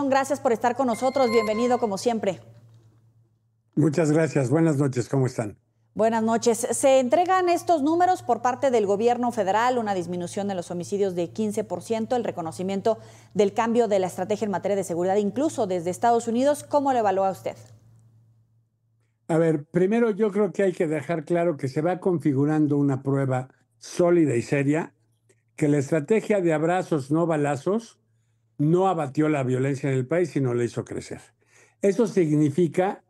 Gracias por estar con nosotros. Bienvenido como siempre. Muchas gracias. Buenas noches. ¿Cómo están? Buenas noches. Se entregan estos números por parte del gobierno federal, una disminución de los homicidios de 15%, el reconocimiento del cambio de la estrategia en materia de seguridad, incluso desde Estados Unidos. ¿Cómo lo evalúa usted? A ver, primero yo creo que hay que dejar claro que se va configurando una prueba sólida y seria, que la estrategia de abrazos, no balazos, no abatió la violencia en el país, sino la hizo crecer. Eso significa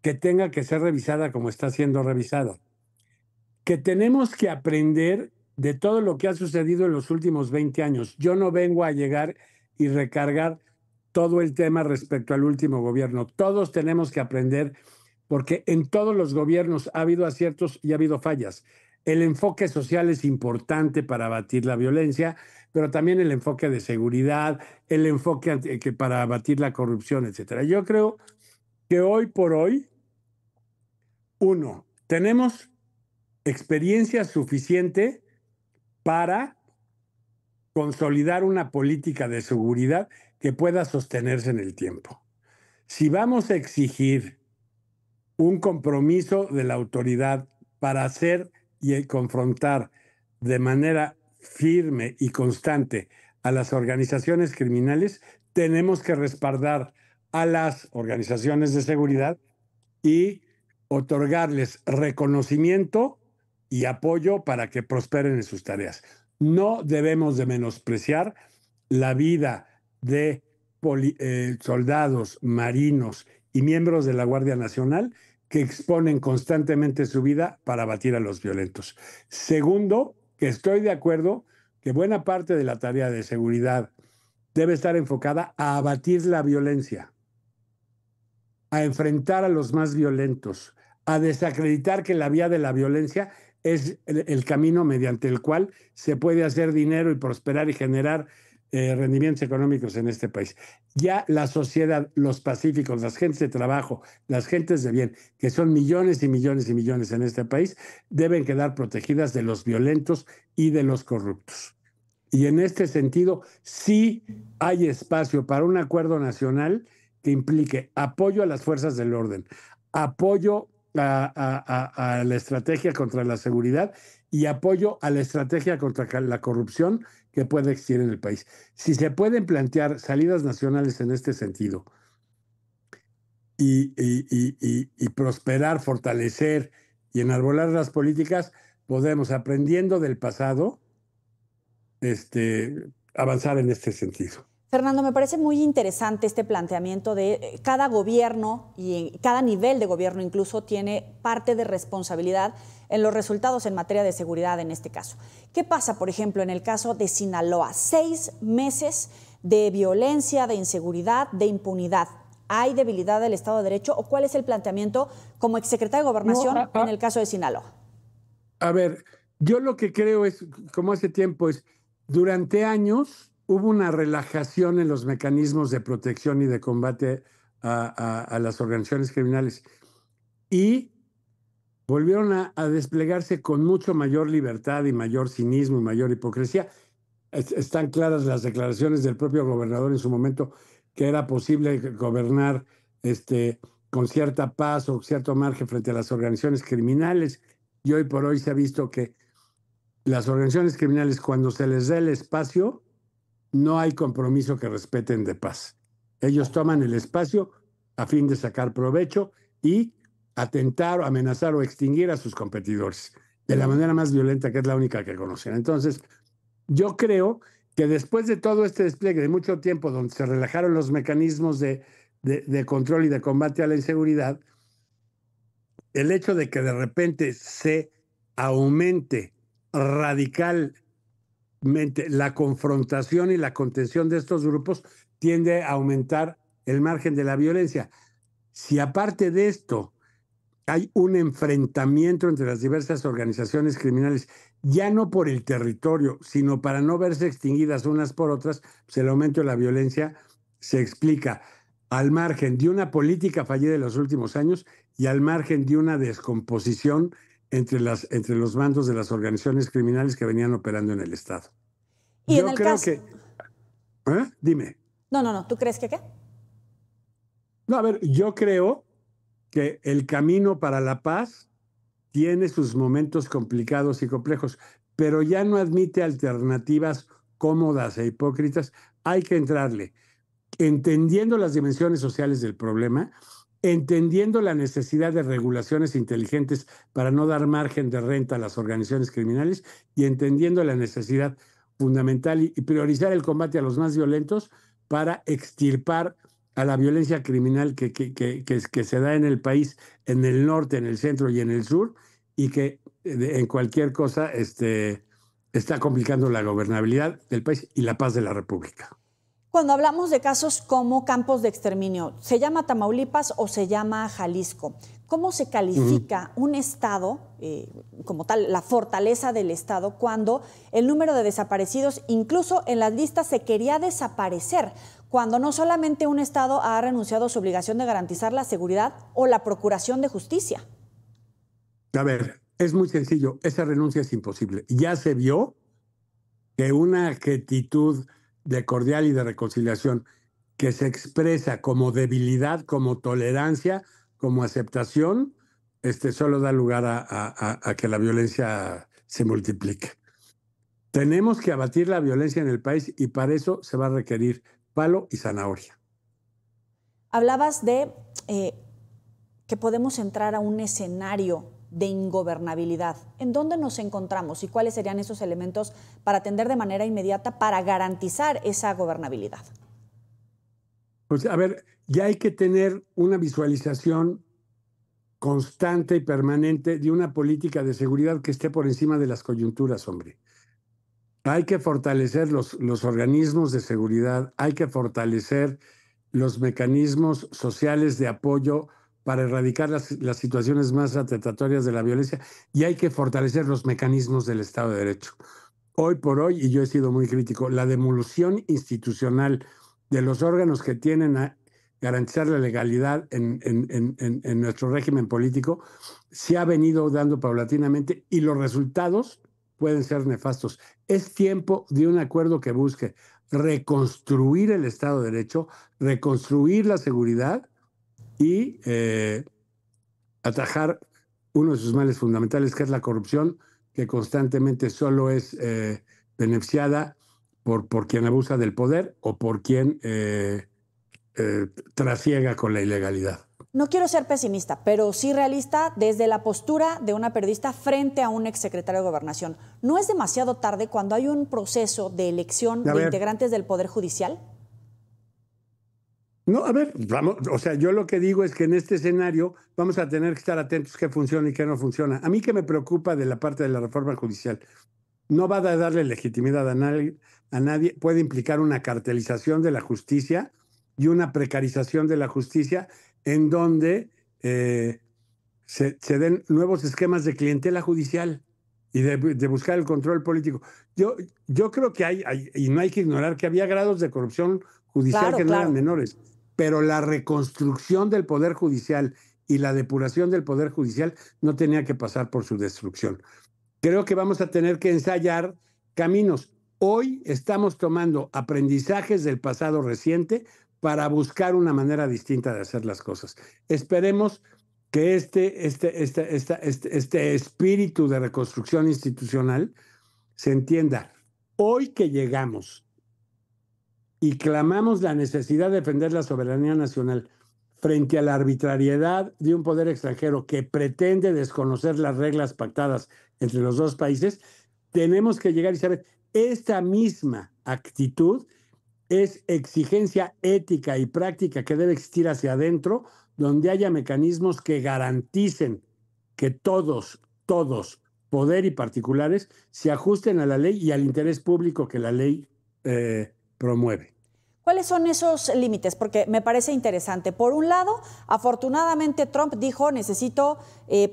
que tenga que ser revisada como está siendo revisada. Que tenemos que aprender de todo lo que ha sucedido en los últimos 20 años. Yo no vengo a llegar y recargar todo el tema respecto al último gobierno. Todos tenemos que aprender porque en todos los gobiernos ha habido aciertos y ha habido fallas. El enfoque social es importante para abatir la violencia, pero también el enfoque de seguridad, el enfoque para abatir la corrupción, etcétera. Yo creo que hoy por hoy, tenemos experiencia suficiente para consolidar una política de seguridad que pueda sostenerse en el tiempo. Si vamos a exigir un compromiso de la autoridad para hacer y confrontar de manera firme y constante a las organizaciones criminales, tenemos que respaldar a las organizaciones de seguridad y otorgarles reconocimiento y apoyo para que prosperen en sus tareas. No debemos de menospreciar la vida de soldados, marinos y miembros de la Guardia Nacional que exponen constantemente su vida para abatir a los violentos. Segundo, que estoy de acuerdo que buena parte de la tarea de seguridad debe estar enfocada a abatir la violencia, a enfrentar a los más violentos, a desacreditar que la vía de la violencia es el camino mediante el cual se puede hacer dinero y prosperar y generar rendimientos económicos en este país. Ya la sociedad, los pacíficos, las gentes de trabajo, las gentes de bien, que son millones y millones y millones en este país, deben quedar protegidas de los violentos y de los corruptos. Y en este sentido, sí hay espacio para un acuerdo nacional que implique apoyo a las fuerzas del orden, apoyo a la estrategia contra la seguridad y apoyo a la estrategia contra la corrupción que puede existir en el país. Si se pueden plantear salidas nacionales en este sentido y prosperar, fortalecer y enarbolar las políticas, podemos, aprendiendo del pasado, avanzar en este sentido. Fernando, me parece muy interesante este planteamiento de cada gobierno y cada nivel de gobierno incluso tiene parte de responsabilidad en los resultados en materia de seguridad en este caso. ¿Qué pasa, por ejemplo, en el caso de Sinaloa? 6 meses de violencia, de inseguridad, de impunidad. ¿Hay debilidad del Estado de Derecho o cuál es el planteamiento como exsecretario de Gobernación en el caso de Sinaloa? A ver, yo lo que creo es, como hace tiempo, durante años hubo una relajación en los mecanismos de protección y de combate a las organizaciones criminales y volvieron a desplegarse con mucho mayor libertad y mayor cinismo y mayor hipocresía. Están claras las declaraciones del propio gobernador en su momento que era posible gobernar con cierta paz o cierto margen frente a las organizaciones criminales, y hoy por hoy se ha visto que las organizaciones criminales, cuando se les da el espacio, no hay compromiso que respeten de paz. Ellos toman el espacio a fin de sacar provecho y atentar, amenazar o extinguir a sus competidores de la manera más violenta, que es la única que conocen. Entonces, yo creo que después de todo este despliegue de mucho tiempo donde se relajaron los mecanismos de control y de combate a la inseguridad, el hecho de que de repente se aumente radicalmente la confrontación y la contención de estos grupos tiende a aumentar el margen de la violencia. Si aparte de esto hay un enfrentamiento entre las diversas organizaciones criminales, ya no por el territorio, sino para no verse extinguidas unas por otras, pues el aumento de la violencia se explica al margen de una política fallida de los últimos años y al margen de una descomposición entre los mandos de las organizaciones criminales que venían operando en el Estado. Y Yo en el creo caso... que... Dime. No, ¿tú crees que qué? No, a ver, yo creo que el camino para la paz tiene sus momentos complicados y complejos, pero ya no admite alternativas cómodas e hipócritas. Hay que entrarle, entendiendo las dimensiones sociales del problema, entendiendo la necesidad de regulaciones inteligentes para no dar margen de renta a las organizaciones criminales y entendiendo la necesidad fundamental y priorizar el combate a los más violentos para extirpar a la violencia criminal que se da en el país, en el norte, en el centro y en el sur, y que en cualquier cosa está complicando la gobernabilidad del país y la paz de la República. Cuando hablamos de casos como campos de exterminio, ¿se llama Tamaulipas o se llama Jalisco? ¿Cómo se califica un estado, como tal, la fortaleza del estado, cuando el número de desaparecidos, incluso en las listas, se quería desaparecer? Cuando no solamente un estado ha renunciado a su obligación de garantizar la seguridad o la procuración de justicia. A ver, es muy sencillo, esa renuncia es imposible. Ya se vio que una actitud de cordial y de reconciliación que se expresa como debilidad, como tolerancia, como aceptación, solo da lugar a que la violencia se multiplique. Tenemos que abatir la violencia en el país y para eso se va a requerir palo y zanahoria. Hablabas de que podemos entrar a un escenario de ingobernabilidad. ¿En dónde nos encontramos y cuáles serían esos elementos para atender de manera inmediata para garantizar esa gobernabilidad? Pues a ver, ya hay que tener una visualización constante y permanente de una política de seguridad que esté por encima de las coyunturas, hombre. Hay que fortalecer los organismos de seguridad, hay que fortalecer los mecanismos sociales de apoyo para erradicar las situaciones más atentatorias de la violencia y hay que fortalecer los mecanismos del Estado de Derecho. Hoy por hoy, y yo he sido muy crítico, la demolición institucional de los órganos que tienen a garantizar la legalidad en nuestro régimen político se ha venido dando paulatinamente y los resultados pueden ser nefastos. Es tiempo de un acuerdo que busque reconstruir el Estado de Derecho, reconstruir la seguridad y atajar uno de sus males fundamentales, que es la corrupción, que constantemente solo es beneficiada por quien abusa del poder o por quien trasiega con la ilegalidad. No quiero ser pesimista, pero sí realista desde la postura de una periodista frente a un exsecretario de Gobernación. ¿No es demasiado tarde cuando hay un proceso de elección de integrantes del Poder Judicial? No, a ver, vamos, o sea, yo lo que digo es que en este escenario vamos a tener que estar atentos qué funciona y qué no funciona. A mí que me preocupa de la parte de la reforma judicial, no va a darle legitimidad a nadie, puede implicar una cartelización de la justicia y una precarización de la justicia en donde se den nuevos esquemas de clientela judicial y de buscar el control político. Yo creo que y no hay que ignorar que había grados de corrupción judicial que no eran menores, pero la reconstrucción del Poder Judicial y la depuración del Poder Judicial no tenía que pasar por su destrucción. Creo que vamos a tener que ensayar caminos. Hoy estamos tomando aprendizajes del pasado reciente para buscar una manera distinta de hacer las cosas. Esperemos que este espíritu de reconstrucción institucional se entienda. Hoy que llegamos y clamamos la necesidad de defender la soberanía nacional frente a la arbitrariedad de un poder extranjero que pretende desconocer las reglas pactadas entre los dos países, tenemos que llegar y saber, esta misma actitud es exigencia ética y práctica que debe existir hacia adentro, donde haya mecanismos que garanticen que todos, poder y particulares, se ajusten a la ley y al interés público que la ley promueve. ¿Cuáles son esos límites? Porque me parece interesante. Por un lado, afortunadamente Trump dijo, necesito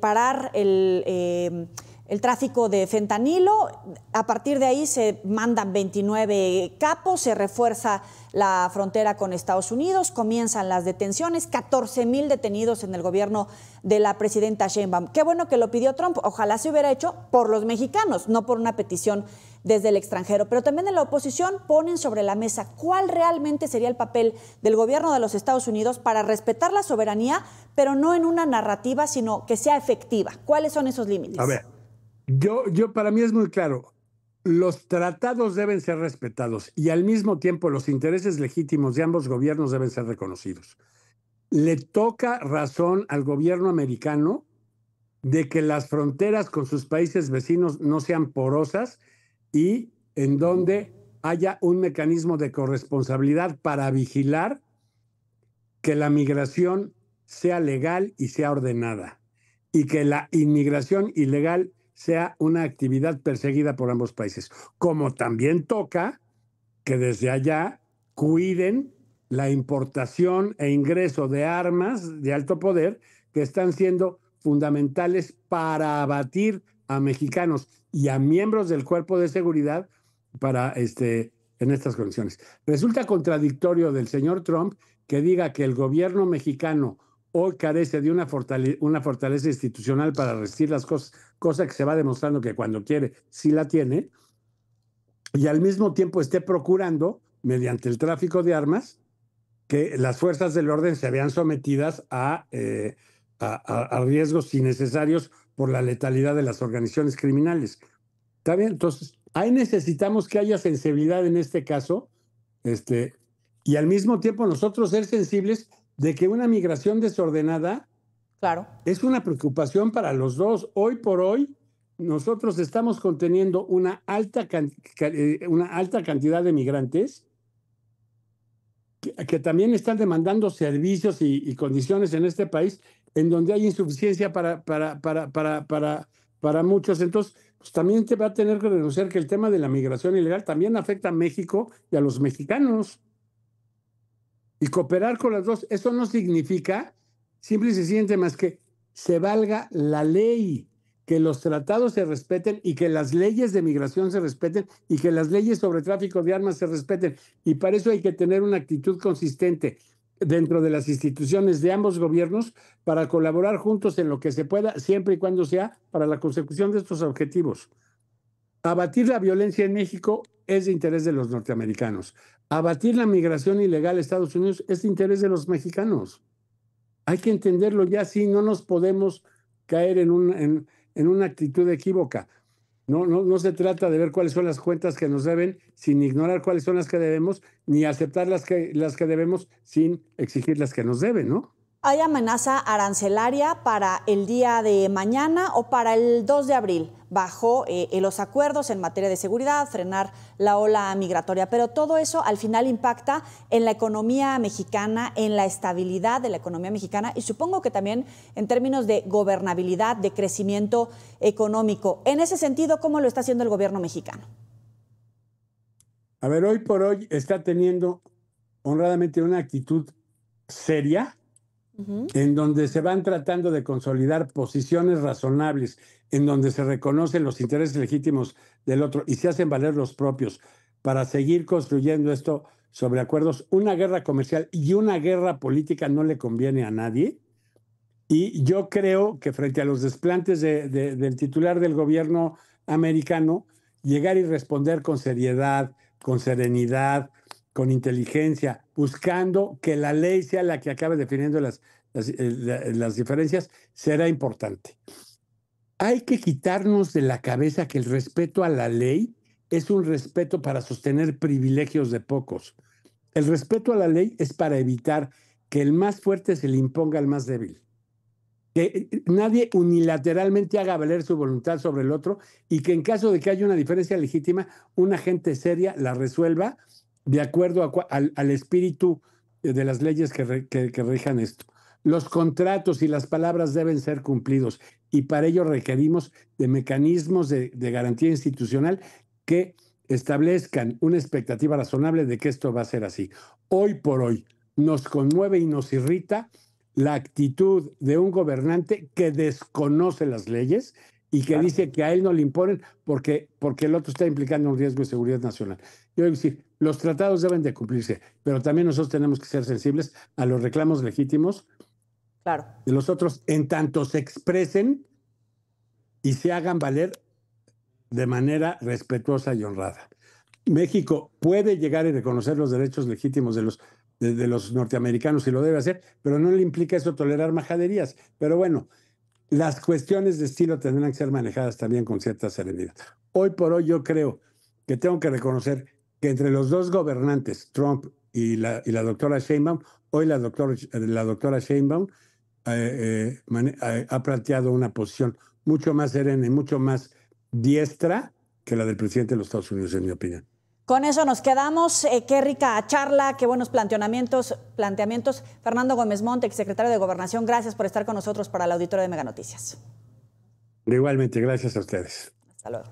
parar el tráfico de fentanilo. A partir de ahí se mandan 29 capos, se refuerza la frontera con Estados Unidos, comienzan las detenciones, 14,000 detenidos en el gobierno de la presidenta Sheinbaum. Qué bueno que lo pidió Trump, ojalá se hubiera hecho por los mexicanos, no por una petición desde el extranjero. Pero también en la oposición ponen sobre la mesa cuál realmente sería el papel del gobierno de los Estados Unidos para respetar la soberanía, pero no en una narrativa, sino que sea efectiva. ¿Cuáles son esos límites? A ver, para mí es muy claro. Los tratados deben ser respetados y al mismo tiempo los intereses legítimos de ambos gobiernos deben ser reconocidos. Le toca razón al gobierno americano de que las fronteras con sus países vecinos no sean porosas y en donde haya un mecanismo de corresponsabilidad para vigilar que la migración sea legal y sea ordenada, y que la inmigración ilegal sea una actividad perseguida por ambos países. Como también toca que desde allá cuiden la importación e ingreso de armas de alto poder que están siendo fundamentales para abatir a mexicanos y a miembros del cuerpo de seguridad en estas condiciones. Resulta contradictorio del señor Trump que diga que el gobierno mexicano hoy carece de una fortaleza institucional para resistir las cosas, cosa que se va demostrando que cuando quiere sí la tiene, y al mismo tiempo esté procurando, mediante el tráfico de armas, que las fuerzas del orden se vean sometidas a riesgos innecesarios por la letalidad de las organizaciones criminales. ¿Está bien? Entonces, ahí necesitamos que haya sensibilidad en este caso, y al mismo tiempo nosotros ser sensibles de que una migración desordenada es una preocupación para los dos. Hoy por hoy, nosotros estamos conteniendo una alta cantidad de migrantes que también están demandando servicios y condiciones en este país en donde hay insuficiencia para muchos. Entonces, pues también te va a tener que reconocer que el tema de la migración ilegal también afecta a México y a los mexicanos. Y cooperar con las dos, eso no significa simple y sencillamente más que se valga la ley, que los tratados se respeten y que las leyes de migración se respeten y que las leyes sobre tráfico de armas se respeten. Y para eso hay que tener una actitud consistente dentro de las instituciones de ambos gobiernos para colaborar juntos en lo que se pueda, siempre y cuando sea para la consecución de estos objetivos. Abatir la violencia en México es de interés de los norteamericanos. Abatir la migración ilegal a Estados Unidos es de interés de los mexicanos. Hay que entenderlo ya así, no nos podemos caer en una actitud equívoca. No se trata de ver cuáles son las cuentas que nos deben sin ignorar cuáles son las que debemos, ni aceptar las que debemos sin exigir las que nos deben, ¿no? ¿Hay amenaza arancelaria para el día de mañana o para el 2 de abril bajo los acuerdos en materia de seguridad, frenar la ola migratoria? Pero todo eso al final impacta en la economía mexicana, en la estabilidad de la economía mexicana y supongo que también en términos de gobernabilidad, de crecimiento económico. En ese sentido, ¿cómo lo está haciendo el gobierno mexicano? A ver, hoy por hoy está teniendo honradamente una actitud seria, en donde se van tratando de consolidar posiciones razonables, en donde se reconocen los intereses legítimos del otro y se hacen valer los propios para seguir construyendo esto sobre acuerdos. Una guerra comercial y una guerra política no le conviene a nadie. Y yo creo que frente a los desplantes del titular del gobierno americano, llegar y responder con seriedad, con serenidad, con inteligencia, buscando que la ley sea la que acabe definiendo las diferencias, será importante. Hay que quitarnos de la cabeza que el respeto a la ley es un respeto para sostener privilegios de pocos. El respeto a la ley es para evitar que el más fuerte se le imponga al más débil. Que nadie unilateralmente haga valer su voluntad sobre el otro y que en caso de que haya una diferencia legítima, una gente seria la resuelva de acuerdo al espíritu de las leyes que rijan esto. Los contratos y las palabras deben ser cumplidos y para ello requerimos de mecanismos de garantía institucional que establezcan una expectativa razonable de que esto va a ser así. Hoy por hoy nos conmueve y nos irrita la actitud de un gobernante que desconoce las leyes y que dice que a él no le imponen porque el otro está implicando un riesgo de seguridad nacional. Yo voy a decir, los tratados deben de cumplirse, pero también nosotros tenemos que ser sensibles a los reclamos legítimos de los otros en tanto se expresen y se hagan valer de manera respetuosa y honrada. México puede llegar y reconocer los derechos legítimos de los norteamericanos y lo debe hacer, pero no le implica eso tolerar majaderías. Pero bueno, las cuestiones de estilo tendrán que ser manejadas también con cierta serenidad. Hoy por hoy yo creo que tengo que reconocer que entre los dos gobernantes, Trump y la doctora Sheinbaum, hoy la doctora Sheinbaum ha planteado una posición mucho más serena y mucho más diestra que la del presidente de los Estados Unidos, en mi opinión. Con eso nos quedamos. Qué rica charla, qué buenos planteamientos. Fernando Gómez Montt, exsecretario de Gobernación, gracias por estar con nosotros para el auditorio de Mega Noticias. Igualmente, gracias a ustedes. Hasta luego.